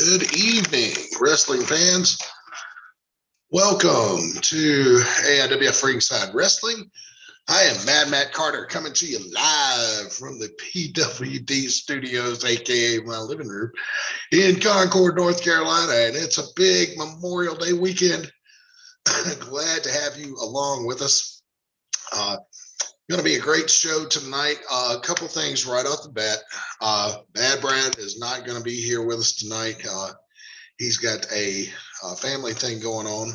Good evening, wrestling fans. Welcome to AIWF Ringside Wrestling. I am Mad Matt Carter coming to you live from the PWD studios, aka my living room in Concord, North Carolina, and it's a big Memorial Day weekend. Glad to have you along with us. Going to be a great show tonight. A couple things right off the bat. Bad Brad is not going to be here with us tonight. He's got a family thing going on,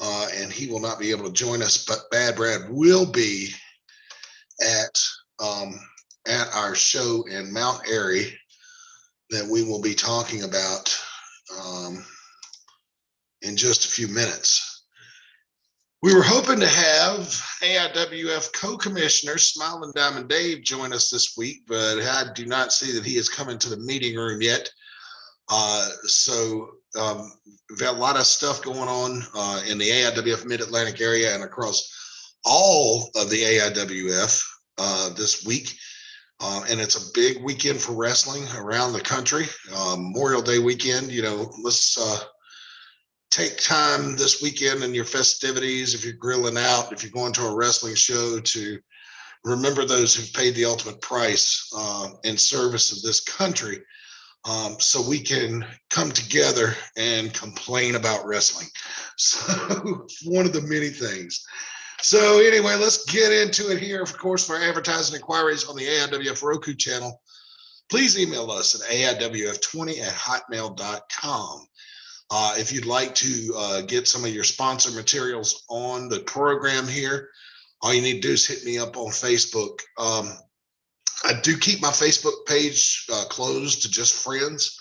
and he will not be able to join us. But Bad Brad will be at our show in Mount Airy that we will be talking about in just a few minutes. We were hoping to have AIWF co-commissioner Smiling Diamond Dave join us this week, but I do not see that he has come into the meeting room yet. So we've got a lot of stuff going on in the AIWF Mid-Atlantic area and across all of the AIWF this week. And it's a big weekend for wrestling around the country. Memorial Day weekend, let's take time this weekend in your festivities, if you're grilling out, if you're going to a wrestling show, to remember those who've paid the ultimate price in service of this country, so we can come together and complain about wrestling. So one of the many things. So anyway, let's get into it here. Of course, for advertising inquiries on the AIWF Roku channel, please email us at AIWF20@hotmail.com. If you'd like to get some of your sponsor materials on the program here, all you need to do is hit me up on Facebook. I do keep my Facebook page closed to just friends.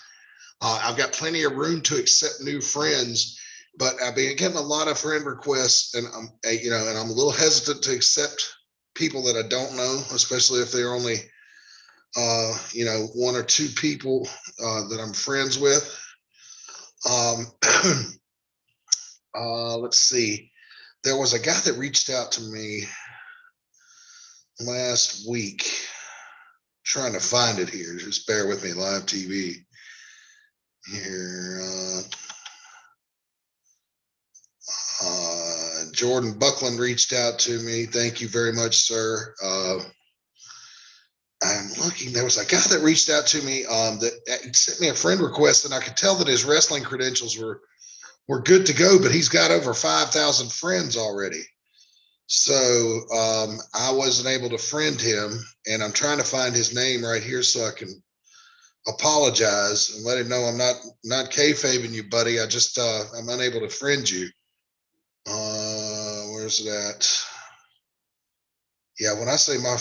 I've got plenty of room to accept new friends, but I've been getting a lot of friend requests, and I'm a little hesitant to accept people that I don't know, especially if they're only one or two people that I'm friends with. Let's see. There was a guy that reached out to me last week. Trying to find it here. Just bear with me. Live TV here. Jordan Buckland reached out to me. Thank you very much, sir. I'm looking. There was a guy that reached out to me that sent me a friend request, and I could tell that his wrestling credentials were good to go, but he's got over 5,000 friends already. So I wasn't able to friend him, and I'm trying to find his name right here so I can apologize and let him know I'm not kayfabing you, buddy. I just I'm unable to friend you. Where's it at? Yeah, when I say my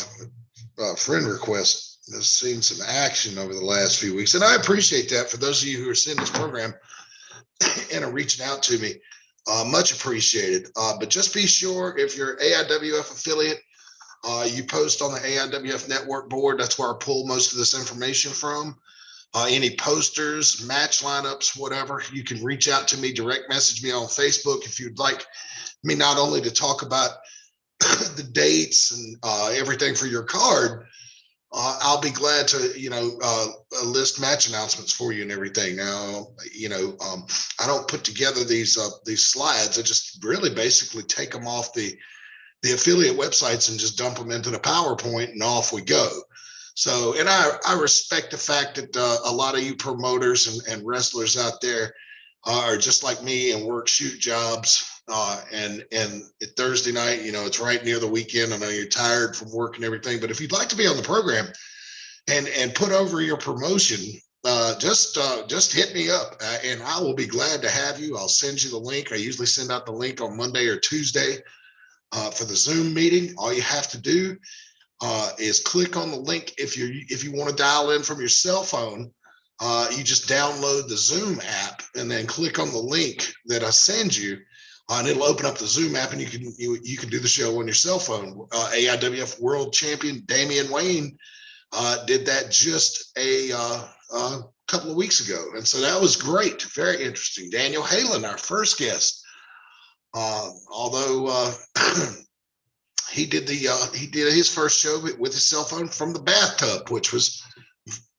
friend request has seen some action over the last few weeks, and I appreciate that for those of you who are seeing this program and are reaching out to me. Much appreciated. But just be sure, if you're AIWF affiliate, you post on the AIWF network board. That's where I pull most of this information from. Any posters, match lineups, whatever, you can reach out to me, direct message me on Facebook if you'd like me not only to talk about the dates and everything for your card. I'll be glad to, list match announcements for you and everything. Now, I don't put together these slides. I just really basically take them off the affiliate websites and just dump them into the PowerPoint, and off we go. So, and I respect the fact that a lot of you promoters and wrestlers out there are just like me and work shoot jobs. And Thursday night, it's right near the weekend. I know you're tired from work and everything, but if you'd like to be on the program and put over your promotion, just hit me up, and I will be glad to have you. I'll send you the link. I usually send out the link on Monday or Tuesday for the Zoom meeting. All you have to do is click on the link. If you want to dial in from your cell phone, you just download the Zoom app and then click on the link that I send you. And it'll open up the Zoom app, and you can do the show on your cell phone. AIWF World Champion Damian Wayne did that just a couple of weeks ago, and so that was great, very interesting. Daniel Halen, our first guest, although he did his first show with his cell phone from the bathtub, which was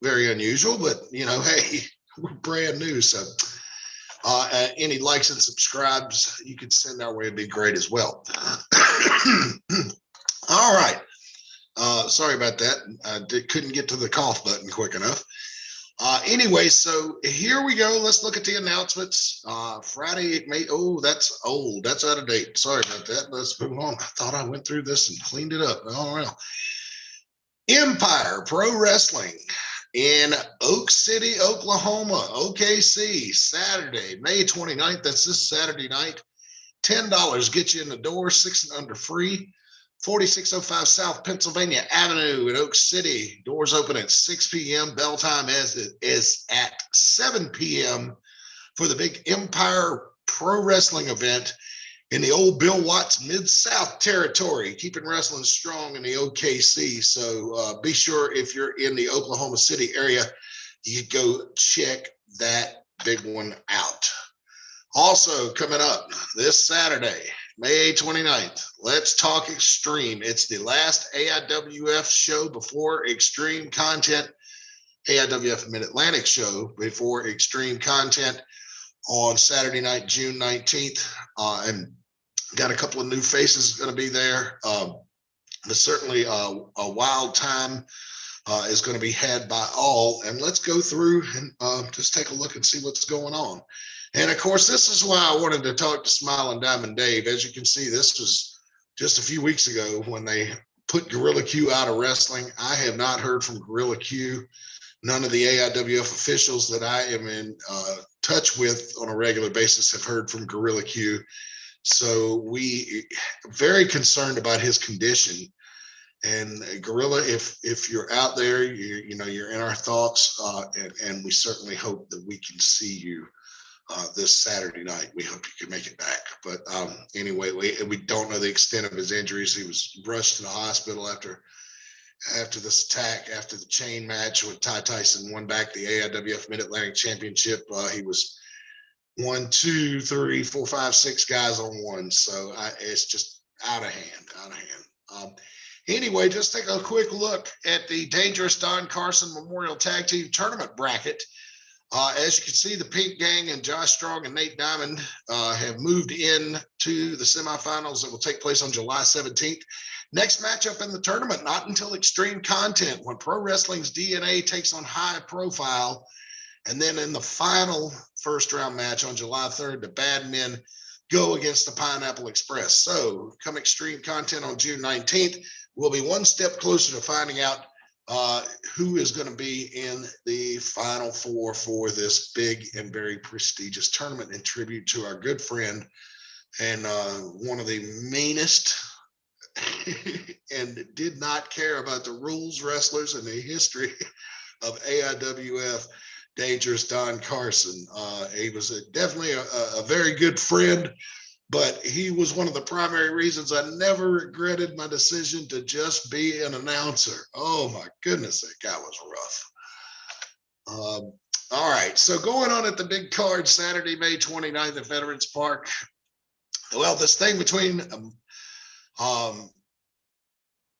very unusual. But hey, we're brand new. So any likes and subscribes you could send our way would be great as well. All right. Sorry about that. I couldn't get to the cough button quick enough. Anyway, so here we go. Let's look at the announcements. Friday, May. Oh, that's old. That's out of date. Sorry about that. Let's move on. I thought I went through this and cleaned it up. Oh, well. Empire Pro Wrestling in Oak City, Oklahoma, OKC, Saturday, May 29th. That's this Saturday night. $10 get you in the door, 6 and under free. 4605 South Pennsylvania Avenue in Oak City. Doors open at 6 p.m. Bell time is at 7 p.m. for the big Empire Pro Wrestling event in the old Bill Watts Mid-South territory, keeping wrestling strong in the OKC. So be sure if you're in the Oklahoma City area, you go check that big one out. Also coming up this Saturday, May 29th, Let's Talk Extreme. It's the last AIWF show before Extreme Content, AIWF Mid-Atlantic show before Extreme Content on Saturday night, June 19th. And got a couple of new faces going to be there. But certainly a wild time is going to be had by all. And let's go through and just take a look and see what's going on. And of course, this is why I wanted to talk to Smiling Diamond Dave. As you can see, this was just a few weeks ago when they put Gorilla Q out of wrestling. I have not heard from Gorilla Q. None of the AIWF officials that I am in touch with on a regular basis have heard from Gorilla Q. So we very concerned about his condition. And Gorilla, if you're out there, you're in our thoughts, and we certainly hope that we can see you this Saturday night. We hope you can make it back. But anyway, we don't know the extent of his injuries. He was rushed to the hospital after this attack, after the chain match with Ty Tyson won back the AIWF Mid-Atlantic Championship. He was 1, 2, 3, 4, 5, 6 guys on one. So it's just out of hand. Anyway, just take a quick look at the Dangerous Don Carson Memorial Tag Team Tournament bracket. As you can see, the Pink Gang and Josh Strong and Nate Diamond have moved in to the semifinals that will take place on July 17th. Next matchup in the tournament, not until Extreme Content, when Pro Wrestling's DNA takes on High Profile. And then in the final first round match on July 3rd, the Bad Men go against the Pineapple Express. So come Extreme Content on June 19th, we'll be one step closer to finding out who is going to be in the Final Four for this big and very prestigious tournament in tribute to our good friend and one of the meanest and did not care about the rules wrestlers in the history of AIWF, Dangerous Don Carson. He was definitely a very good friend, but he was one of the primary reasons I never regretted my decision to just be an announcer. Oh my goodness, that guy was rough. All right, so going on at the big card Saturday, May 29th at Veterans Park. Well, this thing between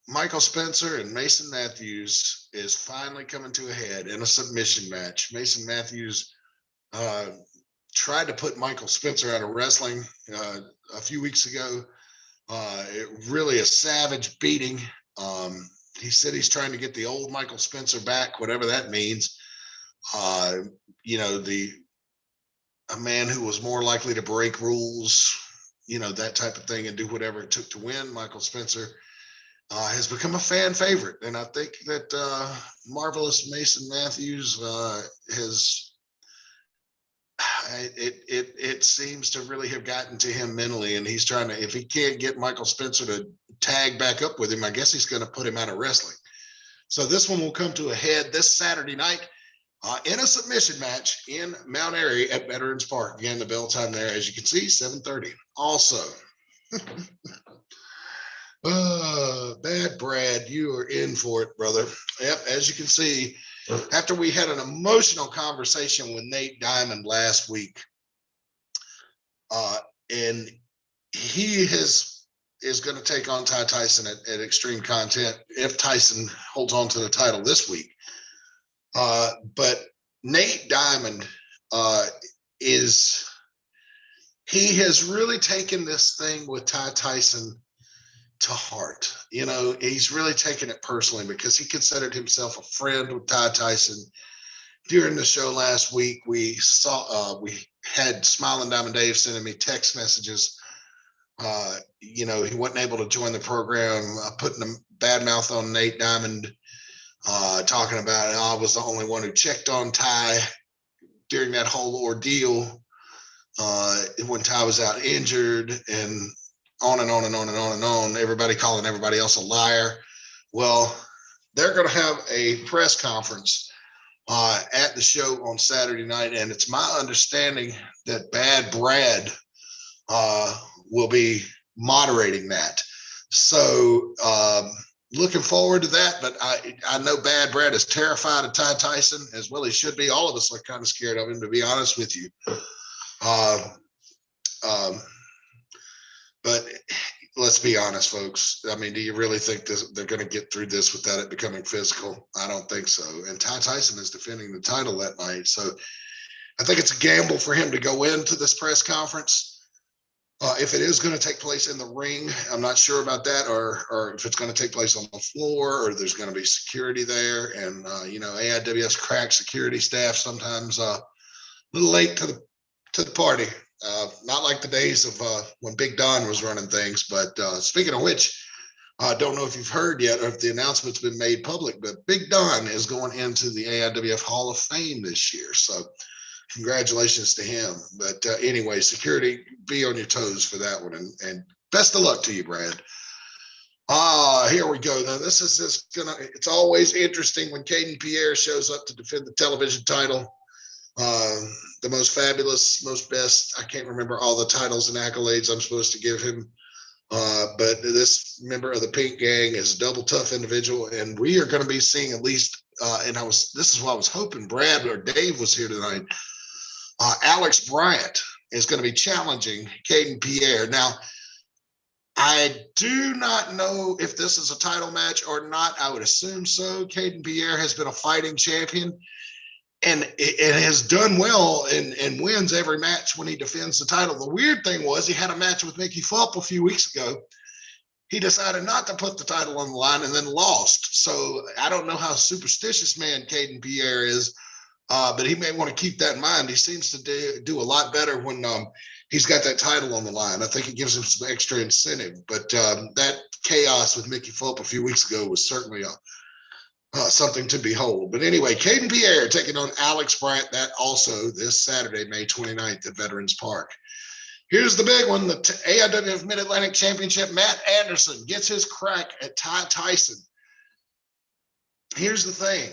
Michael Spencer and Mason Matthews is finally coming to a head in a submission match. Mason Matthews tried to put Michael Spencer out of wrestling a few weeks ago. Really a savage beating. He said he's trying to get the old Michael Spencer back, whatever that means. A man who was more likely to break rules, that type of thing, and do whatever it took to win. Michael Spencer has become a fan favorite. And I think that Marvelous Mason Matthews it seems to really have gotten to him mentally, and he's trying to, if he can't get Michael Spencer to tag back up with him, I guess he's going to put him out of wrestling. So this one will come to a head this Saturday night in a submission match in Mount Airy at Veterans Park. Again, the bell time there, as you can see, 7:30. Also, Bad Brad, you are in for it, brother. Yep, as you can see, after we had an emotional conversation with Nate Diamond last week, and he is going to take on Ty Tyson at Extreme Content if Tyson holds on to the title this week. But Nate Diamond he has really taken this thing with Ty Tyson to heart. He's really taken it personally because he considered himself a friend with Ty Tyson. During the show last week, we had Smiling Diamond Dave sending me text messages. He wasn't able to join the program, putting a bad mouth on Nate Diamond, talking about I was the only one who checked on Ty during that whole ordeal when Ty was out injured, and on and on and on and on and on. Everybody calling everybody else a liar. Well, they're going to have a press conference at the show on Saturday night, and it's my understanding that Bad Brad will be moderating that. So looking forward to that, but I know Bad Brad is terrified of Ty Tyson, as well he should be. All of us are kind of scared of him, to be honest with you. But let's be honest, folks. I mean, do you really think they're going to get through this without it becoming physical? I don't think so. And Ty Tyson is defending the title that night. So I think it's a gamble for him to go into this press conference. If it is going to take place in the ring, I'm not sure about that, or if it's going to take place on the floor, or there's going to be security there. And, AIWF's crack security staff sometimes a little late to the party. Not like the days of when Big Don was running things. But speaking of which, I don't know if you've heard yet or if the announcement's been made public, but Big Don is going into the AIWF Hall of Fame this year. So congratulations to him. But anyway, security, be on your toes for that one. And best of luck to you, Brad. Here we go. Now, it's always interesting when Caden Pierre shows up to defend the television title. The most fabulous, most best. I can't remember all the titles and accolades I'm supposed to give him. But this member of the Pink Gang is a double tough individual, and we are going to be seeing at least. This is what I was hoping Brad or Dave was here tonight. Alex Bryant is going to be challenging Caden Pierre. Now, I do not know if this is a title match or not. I would assume so. Caden Pierre has been a fighting champion, and it has done well and wins every match when he defends the title. The weird thing was he had a match with Mickey Fulp a few weeks ago. He decided not to put the title on the line and then lost. So I don't know how superstitious man Caden Pierre is, but he may want to keep that in mind. He seems to do a lot better when he's got that title on the line. I think it gives him some extra incentive. But that chaos with Mickey Fulp a few weeks ago was certainly something to behold. But anyway, Caden Pierre taking on Alex Bryant, that also this Saturday, May 29th at Veterans Park. Here's the big one, the AIWF Mid-Atlantic Championship. Matt Anderson gets his crack at Ty Tyson. Here's the thing.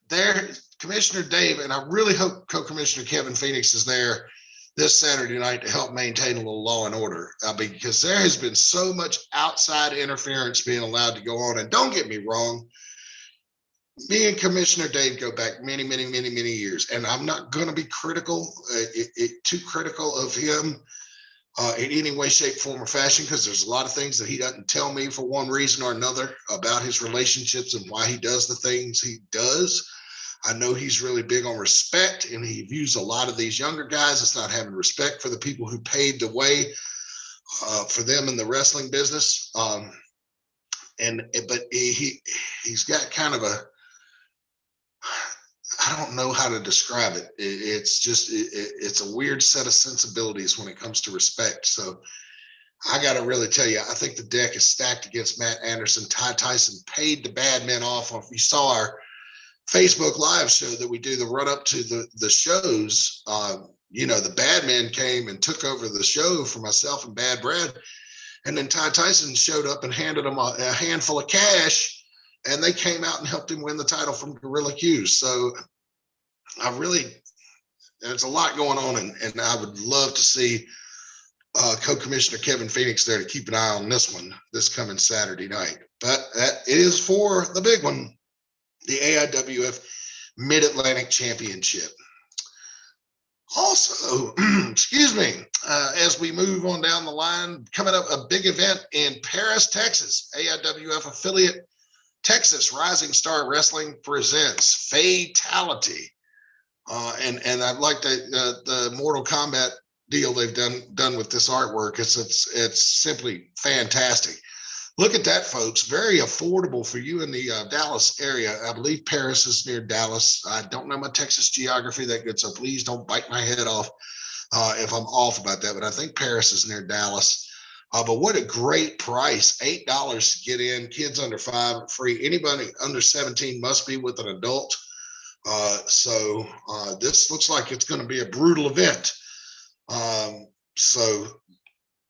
There, Commissioner Dave, and I really hope Co-Commissioner Kevin Phoenix is there this Saturday night to help maintain a little law and order, because there has been so much outside interference being allowed to go on. And don't get me wrong, me and Commissioner Dave go back many, many, many, many years, and I'm not going to be too critical of him in any way, shape, form, or fashion, because there's a lot of things that he doesn't tell me for one reason or another about his relationships and why he does the things he does. I know he's really big on respect, and he views a lot of these younger guys as not having respect for the people who paved the way for them in the wrestling business. But he's got kind of I don't know how to describe it. It's a weird set of sensibilities when it comes to respect. So I got to really tell you, I think the deck is stacked against Matt Anderson. Ty Tyson paid the bad men off. If you saw our Facebook Live show that we do the run up to the shows, the bad men came and took over the show for myself and Bad Brad. And then Ty Tyson showed up and handed them a handful of cash, and they came out and helped him win the title from Gorilla Q's. So there's a lot going on, and I would love to see Co-Commissioner Kevin Phoenix there to keep an eye on this one this coming Saturday night. But that is for the big one, the AIWF Mid-Atlantic Championship. Also, as we move on down the line, coming up a big event in Paris, Texas, AIWF affiliate Texas Rising Star Wrestling presents Fatality. And I like the Mortal Kombat deal they've done with this artwork. It's simply fantastic. Look at that, folks. Very affordable for you in the Dallas area. I believe Paris is near Dallas. I don't know my Texas geography that good, so please don't bite my head off if I'm off about that. But I think Paris is near Dallas. But what a great price. $8 to get in. Kids under 5 free. Anybody under 17 must be with an adult. So this looks like it's going to be a brutal event. So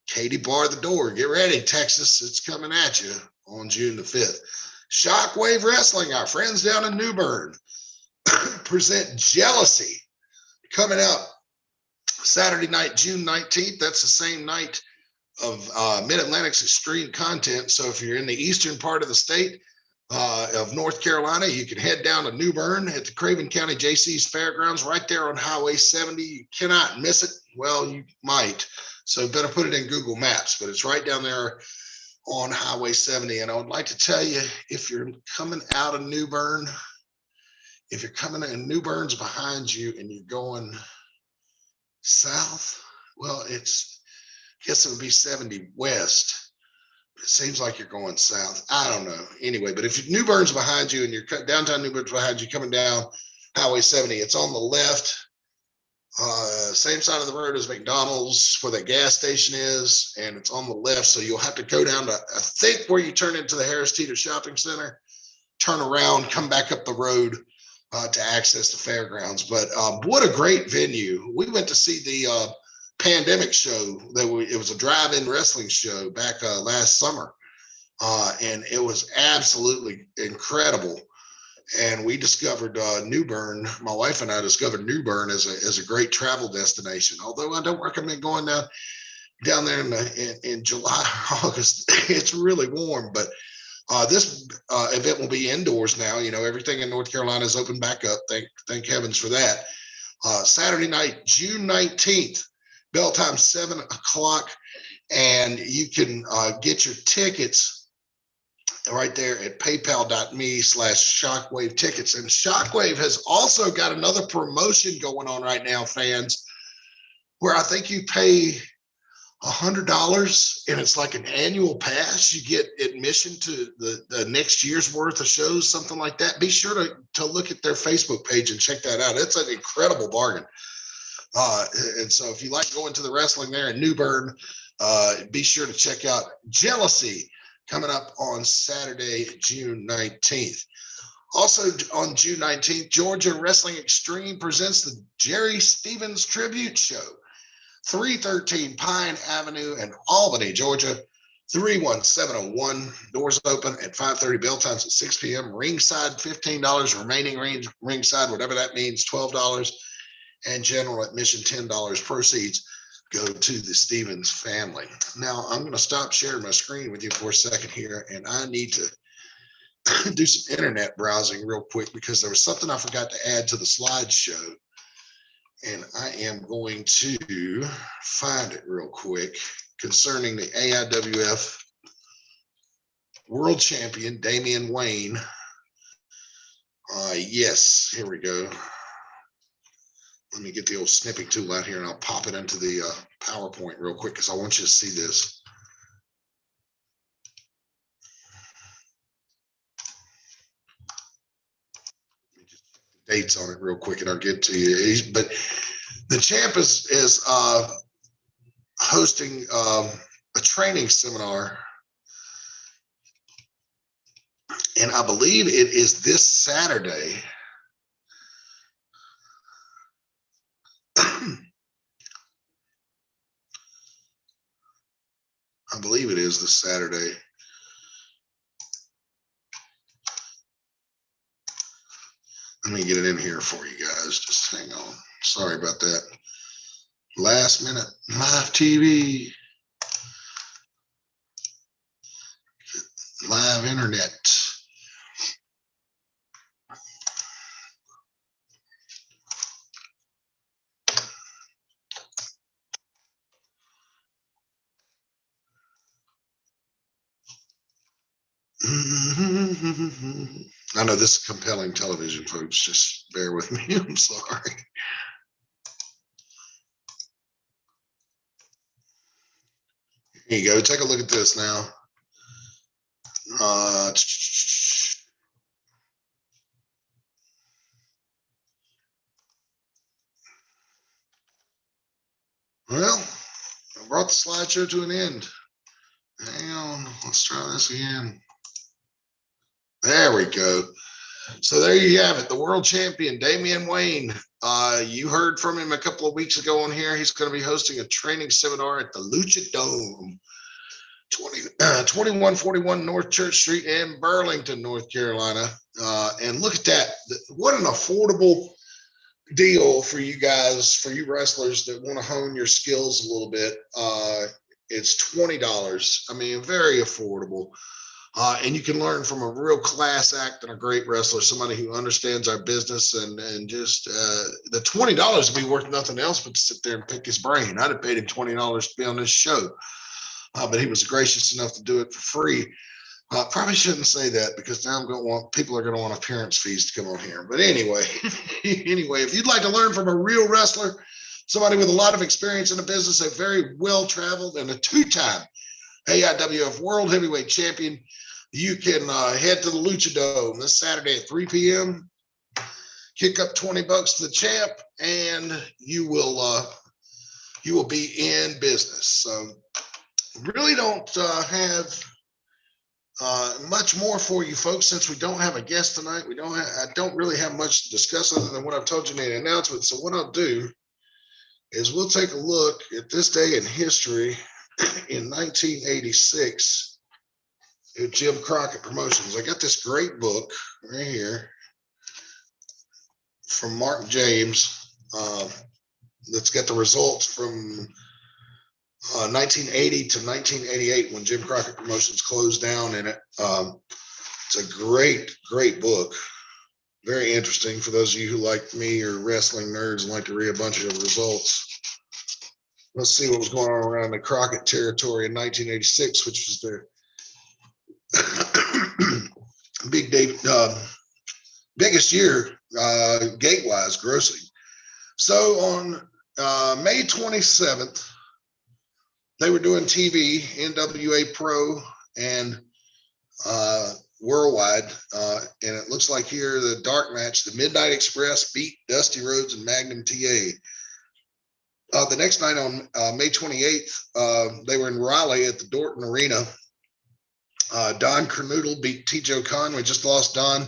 Katie barred the door. Get ready, Texas. It's coming at you on June the 5th. Shockwave Wrestling, our friends down in New Bern, present Jealousy coming up Saturday night, June 19th. That's the same night of Mid-Atlantic's Extreme Content. So if you're in the eastern part of the state of North Carolina, you can head down to New Bern at the Craven County J.C.'s Fairgrounds right there on Highway 70. You cannot miss it. Well, you might. So better put it in Google Maps, but it's right down there on Highway 70. And I would like to tell you, if you're coming out of New Bern, if you're coming in, New Bern's behind you and you're going south, well, I guess it would be 70 west. It seems like you're going south. I don't know. Anyway, but if New Bern's behind you and you're downtown New Bern's behind you coming down Highway 70, it's on the left. Same side of the road as McDonald's where that gas station is, and it's on the left. So you'll have to go down to, I think, where you turn into the Harris Teeter Shopping Center, turn around, come back up the road to access the fairgrounds. But what a great venue. We went to see the pandemic show. It was a drive-in wrestling show back last summer, and it was absolutely incredible. And we discovered New Bern. My wife and I discovered New Bern as a great travel destination. Although I don't recommend going down there in July or August. It's really warm. But this event will be indoors now. You know, everything in North Carolina is open back up. Thank heavens for that. Saturday night, June 19th, bell time 7 o'clock, and you can get your tickets right there at paypal.me/Shockwave tickets. And Shockwave has also got another promotion going on right now, fans, where I think you pay $100 and it's like an annual pass. You get admission to the next year's worth of shows, something like that. Be sure to look at their Facebook page and check that out. It's an incredible bargain. And so if you like going to the wrestling there in New Bern, be sure to check out Jealousy coming up on Saturday, June 19th. Also on June 19th, Georgia Wrestling Extreme presents the Jerry Stevens Tribute Show, 313 Pine Avenue in Albany, Georgia, 31701. Doors open at 5:30, bell times at 6 p.m. Ringside, $15. Remaining ringside, whatever that means, $12. And general admission, $10. Proceeds go to the Stevens family. Now, I'm going to stop sharing my screen with you for a second here, and I need to do some internet browsing real quick because there was something I forgot to add to the slideshow, and I am going to find it real quick concerning the AIWF World Champion, Damian Wayne. Yes, here we go. Let me get the old snipping tool out here and I'll pop it into the PowerPoint real quick because I want you to see this. Let me just put the dates on it real quick and I'll get to you. But the champ is hosting a training seminar, and I believe it is this Saturday. I believe it is this Saturday. Let me get it in here for you guys. Just hang on. Sorry about that. Last minute live TV. Live internet. I know this is compelling television, folks. Just bear with me. I'm sorry. Here you go. Take a look at this now. Well, I brought the slideshow to an end. Hang on. Let's try this again. There we go. So there you have it. The world champion, Damian Wayne. You heard from him a couple of weeks ago on here. He's going to be hosting a training seminar at the Lucha Dome, 2141 North Church Street in Burlington, North Carolina. And look at that. What an affordable deal for you guys, for you wrestlers that want to hone your skills a little bit. It's $20. I mean, very affordable. And you can learn from a real class act and a great wrestler, somebody who understands our business, and just the $20 would be worth nothing else but to sit there and pick his brain. I'd have paid him $20 to be on this show, but he was gracious enough to do it for free. Probably shouldn't say that because now people are going to want appearance fees to come on here. But anyway, if you'd like to learn from a real wrestler, somebody with a lot of experience in the business, a very well-traveled and a two-time AIWF World Heavyweight Champion, you can head to the Lucha Dome this Saturday at 3 p.m. Kick up $20 to the champ, and you will be in business. So really don't have much more for you folks since we don't have a guest tonight. I don't really have much to discuss other than what I've told you in the announcement. So what I'll do is we'll take a look at this day in history in 1986 at Jim Crockett Promotions. I got this great book right here from Mark James that's got the results from 1980 to 1988 when Jim Crockett Promotions closed down in it. It's a great book. Very interesting for those of you who, like me, are wrestling nerds and like to read a bunch of results. Let's see what was going on around the Crockett territory in 1986, which was their biggest year gate-wise, grossing. So on May 27th, they were doing TV, NWA Pro, and Worldwide. And it looks like here the dark match, the Midnight Express beat Dusty Rhodes and Magnum TA. The next night on May 28th, they were in Raleigh at the Dorton Arena. Don Kernoodle beat T.J. Khan. We just lost Don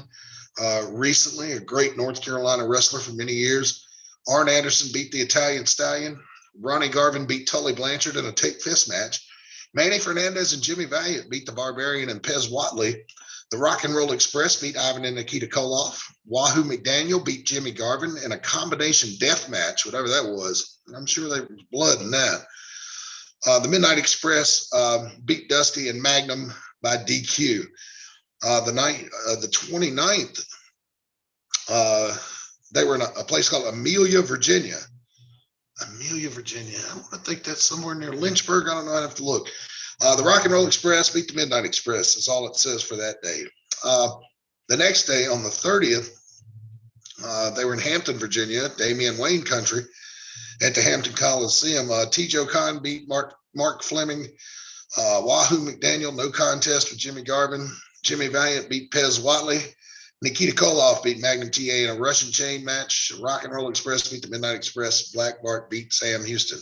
recently, a great North Carolina wrestler for many years. Arn Anderson beat the Italian Stallion. Ronnie Garvin beat Tully Blanchard in a take fist match. Manny Fernandez and Jimmy Valiant beat the Barbarian and Pez Watley. The Rock and Roll Express beat Ivan and Nikita Koloff. Wahoo McDaniel beat Jimmy Garvin in a combination death match, whatever that was. I'm sure there was blood in that. The Midnight Express beat Dusty and Magnum by DQ. The 29th, they were in a place called Amelia, Virginia. Amelia, Virginia. I want to think that's somewhere near Lynchburg. I don't know. I'd have to look. The Rock and Roll Express beat the Midnight Express. That's all it says for that day. The next day, on the 30th, they were in Hampton, Virginia, Damian Wayne country, at the Hampton Coliseum. T.J. Khan beat Mark Fleming. Wahoo McDaniel, no contest with Jimmy Garvin. Jimmy Valiant beat Pez Watley. Nikita Koloff beat Magnum TA in a Russian chain match. Rock and Roll Express beat the Midnight Express. Black Bart beat Sam Houston.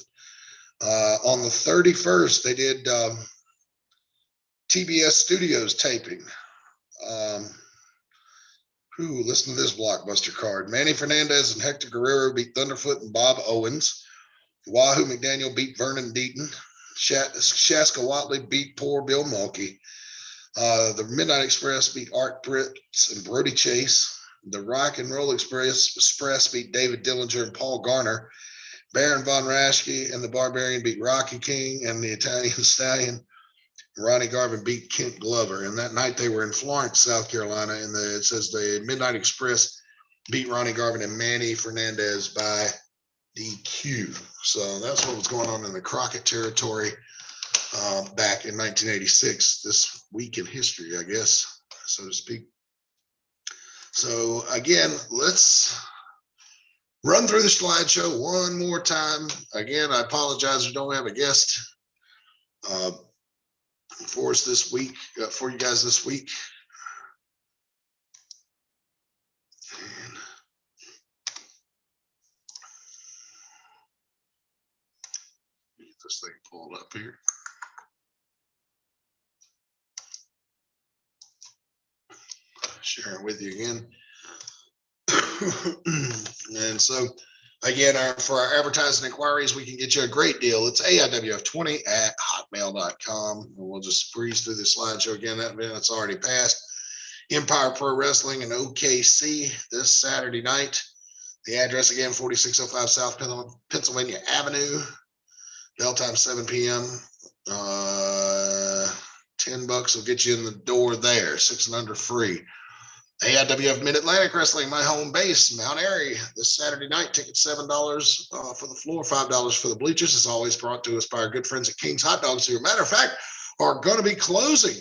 On the 31st, they did TBS Studios taping. Listen to this blockbuster card. Manny Fernandez and Hector Guerrero beat Thunderfoot and Bob Owens. Wahoo McDaniel beat Vernon Deaton. Shaska Watley beat poor Bill Mulkey. The Midnight Express beat Art Pritz and Brody Chase. The Rock and Roll Express beat David Dillinger and Paul Garner. Baron Von Raschke and the Barbarian beat Rocky King and the Italian Stallion. Ronnie Garvin beat Kent Glover. And that night they were in Florence, South Carolina. And it says the Midnight Express beat Ronnie Garvin and Manny Fernandez by DQ. So that's what was going on in the Crockett territory back in 1986. This week in history, I guess. so to speak. So again, let's run through the slideshow one more time. Again, I apologize we don't have a guest for us this week, for you guys this week. And get this thing pulled up here. Sharing with you again. And so again, for our advertising inquiries, we can get you a great deal. It's AIWF20@hotmail.com. And we'll just breeze through the slideshow again. That's already passed. Empire Pro Wrestling in OKC this Saturday night. The address again, 4605 South Pennsylvania Avenue. Bell time 7 p.m. $10 will get you in the door there. 6 and under free. AIWF Mid-Atlantic Wrestling, my home base, Mount Airy, this Saturday night. Ticket $7 for the floor, $5 for the bleachers. Is always brought to us by our good friends at King's Hot Dogs, who, as a matter of fact, are going to be closing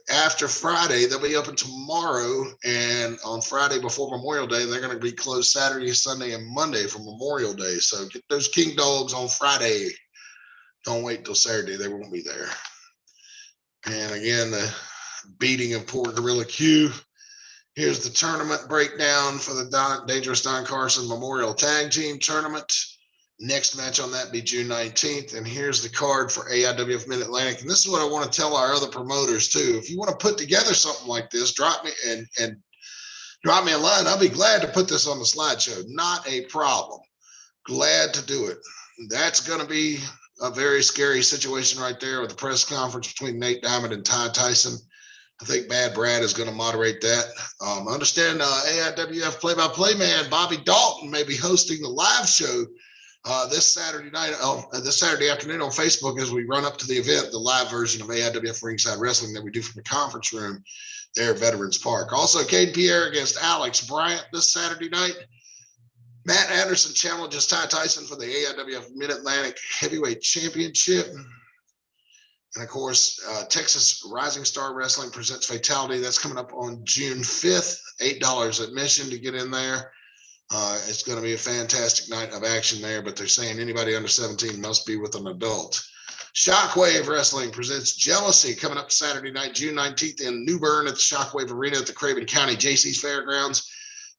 after Friday. They'll be open tomorrow, and on Friday before Memorial Day, they're going to be closed Saturday, Sunday, and Monday for Memorial Day. So get those King Dogs on Friday. Don't wait till Saturday. They won't be there. And again, the beating of poor Gorilla Q. Here's the tournament breakdown for the Dangerous Don Carson Memorial Tag Team Tournament. Next match on that be June 19th. And here's the card for AIWF Mid-Atlantic. And this is what I want to tell our other promoters too. If you want to put together something like this, drop me and drop me a line. I'll be glad to put this on the slideshow. Not a problem. Glad to do it. That's going to be a very scary situation right there with the press conference between Nate Diamond and Ty Tyson. I think Bad Brad is going to moderate that. I understand AIWF play-by-play man Bobby Dalton may be hosting the live show this Saturday night, this Saturday afternoon on Facebook as we run up to the event, the live version of AIWF Ringside Wrestling that we do from the conference room there at Veterans Park. Also, Cade Pierre against Alex Bryant this Saturday night. Matt Anderson challenges Ty Tyson for the AIWF Mid-Atlantic Heavyweight Championship. And of course, Texas Rising Star Wrestling presents Fatality. That's coming up on June 5th, $8 admission to get in there. It's going to be a fantastic night of action there, but they're saying anybody under 17 must be with an adult. Shockwave Wrestling presents Jealousy coming up Saturday night, June 19th in New Bern at the Shockwave Arena at the Craven County JC's Fairgrounds.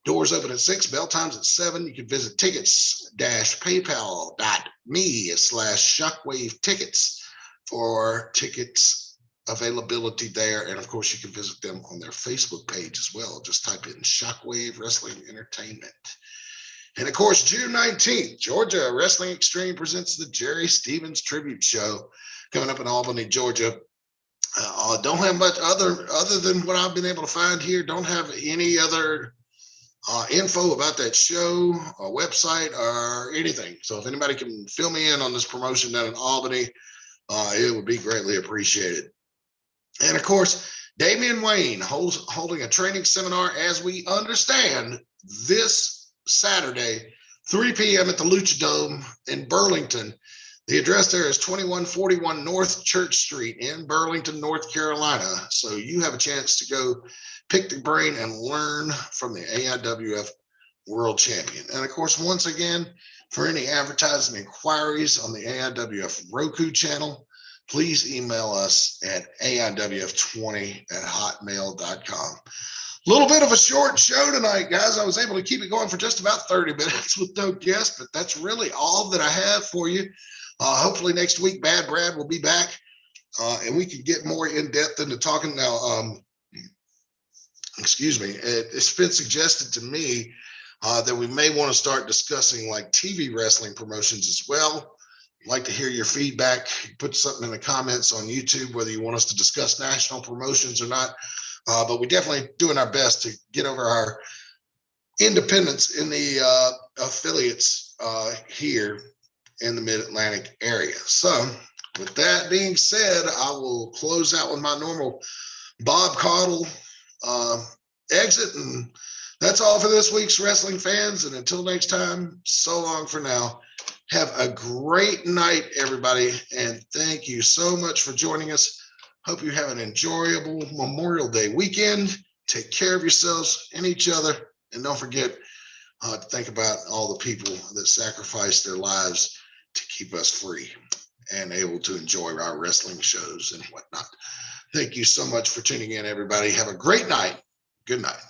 Doors open at 6, bell times at 7. You can visit tickets-paypal.me/Shockwave Tickets for tickets availability there. And of course, you can visit them on their Facebook page as well. Just type in Shockwave Wrestling Entertainment. And of course, June 19th, Georgia Wrestling Extreme presents the Jerry Stevens Tribute Show coming up in Albany, Georgia. Don't have much other than what I've been able to find here. Don't have any other info about that show, a website, or anything. So if anybody can fill me in on this promotion down in Albany, it would be greatly appreciated. And of course, Damian Wayne holding a training seminar, as we understand, this Saturday, 3 p.m. at the Lucha Dome in Burlington. The address there is 2141 North Church Street in Burlington, North Carolina. So you have a chance to go pick the brain and learn from the AIWF World Champion. And of course, once again, for any advertising inquiries on the AIWF Roku channel, please email us at AIWF20@hotmail.com. A little bit of a short show tonight, guys. I was able to keep it going for just about 30 minutes with no guest, but that's really all that I have for you. Hopefully next week, Bad Brad will be back, and we can get more in depth into talking now. Excuse me. It's been suggested to me that we may want to start discussing like TV wrestling promotions as well. I'd like to hear your feedback. Put something in the comments on YouTube, whether you want us to discuss national promotions or not. But we're definitely doing our best to get over our independence in the affiliates here in the Mid-Atlantic area. So with that being said, I will close out with my normal Bob Caudle exit. And that's all for this week's wrestling fans. And until next time, so long for now. Have a great night, everybody. And thank you so much for joining us. Hope you have an enjoyable Memorial Day weekend. Take care of yourselves and each other. And don't forget to think about all the people that sacrificed their lives to keep us free and able to enjoy our wrestling shows and whatnot. Thank you so much for tuning in, everybody. Have a great night. Good night.